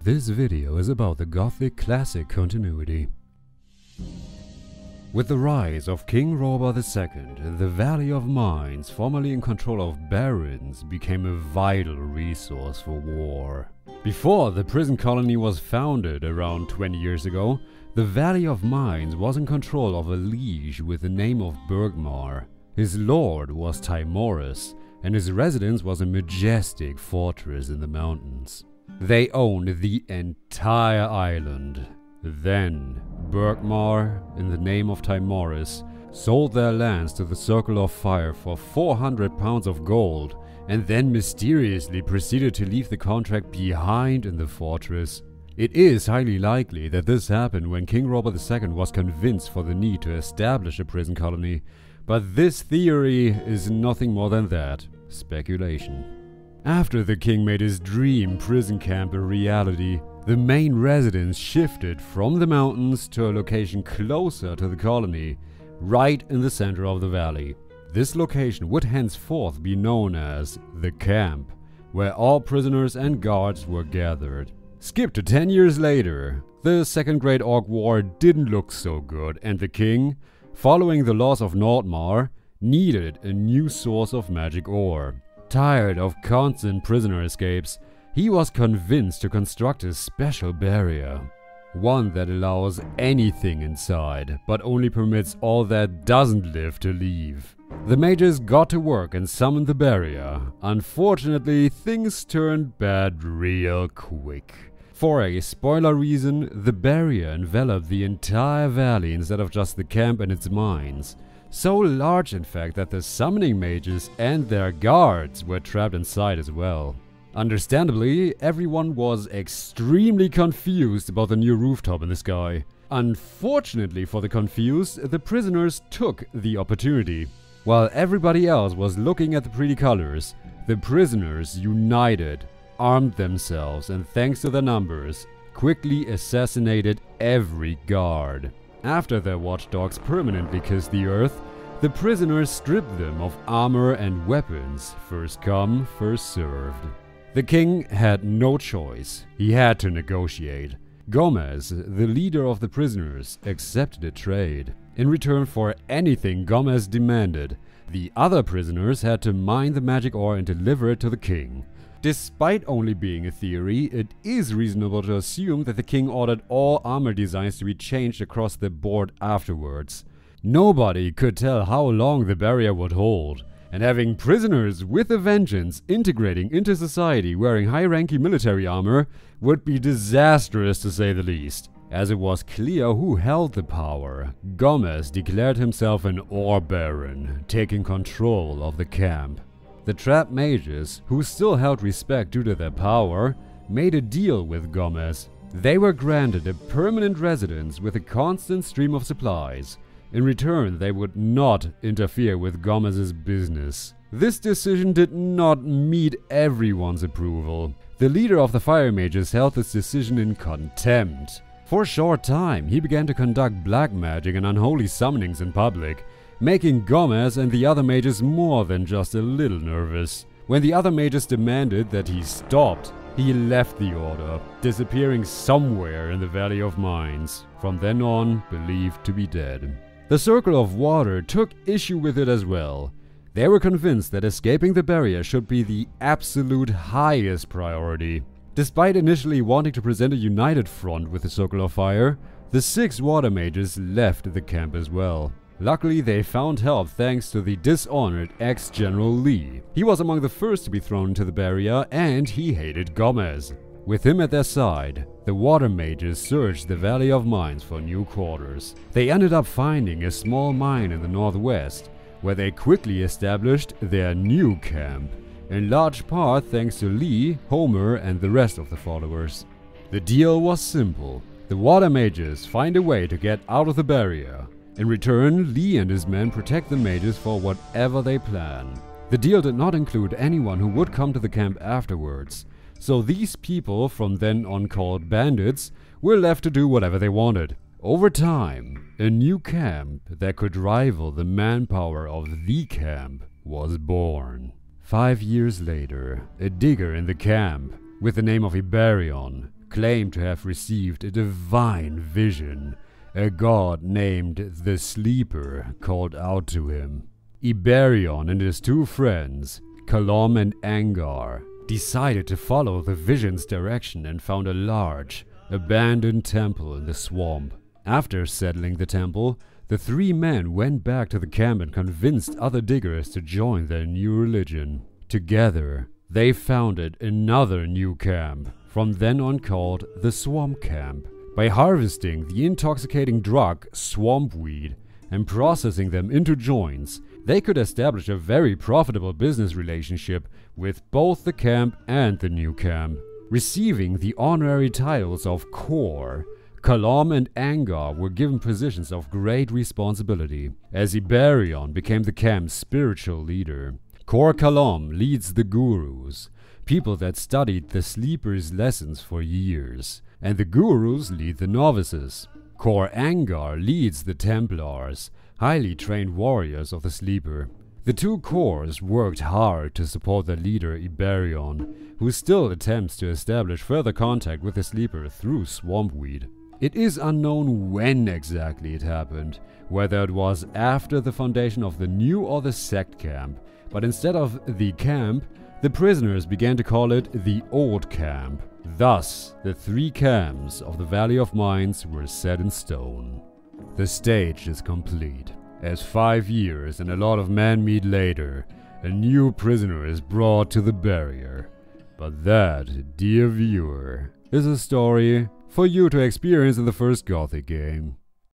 This video is about the Gothic classic continuity. With the rise of King Robert II, the Valley of Mines, formerly in control of barons, became a vital resource for war. Before the prison colony was founded around 20 years ago, the Valley of Mines was in control of a liege with the name of Bergmar. His lord was Timoris, and his residence was a majestic fortress in the mountains. They owned the entire island. Then, Bergmar, in the name of Timoris, sold their lands to the Circle of Fire for 400 pounds of gold, and then mysteriously proceeded to leave the contract behind in the fortress. It is highly likely that this happened when King Robert II was convinced for the need to establish a prison colony, but this theory is nothing more than that, speculation. After the king made his dream prison camp a reality, the main residence shifted from the mountains to a location closer to the colony, right in the center of the valley. This location would henceforth be known as the camp, where all prisoners and guards were gathered. Skip to 10 years later, the Second Great Orc War didn't look so good, and the king, following the laws of Nordmar, needed a new source of magic ore. Tired of constant prisoner escapes, he was convinced to construct a special barrier. One that allows anything inside, but only permits all that doesn't live to leave. The mages got to work and summoned the barrier. Unfortunately, things turned bad real quick. For a spoiler reason, the barrier enveloped the entire valley instead of just the camp and its mines. So large, in fact, that the summoning mages and their guards were trapped inside as well. Understandably, everyone was extremely confused about the new rooftop in the sky. Unfortunately for the confused, the prisoners took the opportunity. While everybody else was looking at the pretty colors, the prisoners united, armed themselves, and thanks to their numbers, quickly assassinated every guard. After their watchdogs permanently kissed the earth, the prisoners stripped them of armor and weapons, first come, first served. The king had no choice. He had to negotiate. Gomez, the leader of the prisoners, accepted a trade. In return for anything Gomez demanded, the other prisoners had to mine the magic ore and deliver it to the king. Despite only being a theory, it is reasonable to assume that the king ordered all armor designs to be changed across the board afterwards. Nobody could tell how long the barrier would hold, and having prisoners with a vengeance integrating into society wearing high-ranking military armor would be disastrous to say the least. As it was clear who held the power, Gomez declared himself an ore baron, taking control of the camp. The trapped mages, who still held respect due to their power, made a deal with Gomez. They were granted a permanent residence with a constant stream of supplies. In return, they would not interfere with Gomez's business. This decision did not meet everyone's approval. The leader of the fire mages held this decision in contempt. For a short time, he began to conduct black magic and unholy summonings in public, making Gomez and the other mages more than just a little nervous. When the other mages demanded that he stopped, he left the order, disappearing somewhere in the Valley of Mines, from then on believed to be dead. The Circle of Water took issue with it as well. They were convinced that escaping the barrier should be the absolute highest priority. Despite initially wanting to present a united front with the Circle of Fire, the 6 water mages left the camp as well. Luckily, they found help thanks to the dishonored ex-General Lee. He was among the first to be thrown into the barrier, and he hated Gomez. With him at their side, the water mages searched the Valley of Mines for new quarters. They ended up finding a small mine in the northwest, where they quickly established their new camp, in large part thanks to Lee, Homer, and the rest of the followers. The deal was simple. The water mages find a way to get out of the barrier. In return, Lee and his men protect the mages for whatever they plan. The deal did not include anyone who would come to the camp afterwards, so these people, from then on called bandits, were left to do whatever they wanted. Over time, a new camp that could rival the manpower of the camp was born. 5 years later, a digger in the camp, with the name of Iberion, claimed to have received a divine vision. A god named the Sleeper called out to him. Iberion and his two friends, Kalom and Angar, decided to follow the vision's direction and found a large, abandoned temple in the swamp. After settling the temple, the three men went back to the camp and convinced other diggers to join their new religion. Together, they founded another new camp, from then on called the Swamp Camp. By harvesting the intoxicating drug swampweed and processing them into joints, they could establish a very profitable business relationship with both the camp and the new camp. Receiving the honorary titles of Core, Kalom and Angar were given positions of great responsibility, as Iberion became the camp's spiritual leader. Core Kalom leads the gurus, people that studied the Sleeper's lessons for years, and the gurus lead the novices. Core Angar leads the Templars, highly trained warriors of the Sleeper. The two cores worked hard to support their leader Iberion, who still attempts to establish further contact with the Sleeper through swampweed. It is unknown when exactly it happened, whether it was after the foundation of the new or the sect camp, but instead of the camp, the prisoners began to call it the Old Camp. Thus, the three camps of the Valley of Mines were set in stone. The stage is complete, as 5 years and a lot of man-meat later, a new prisoner is brought to the barrier. But that, dear viewer, is a story for you to experience in the first Gothic game.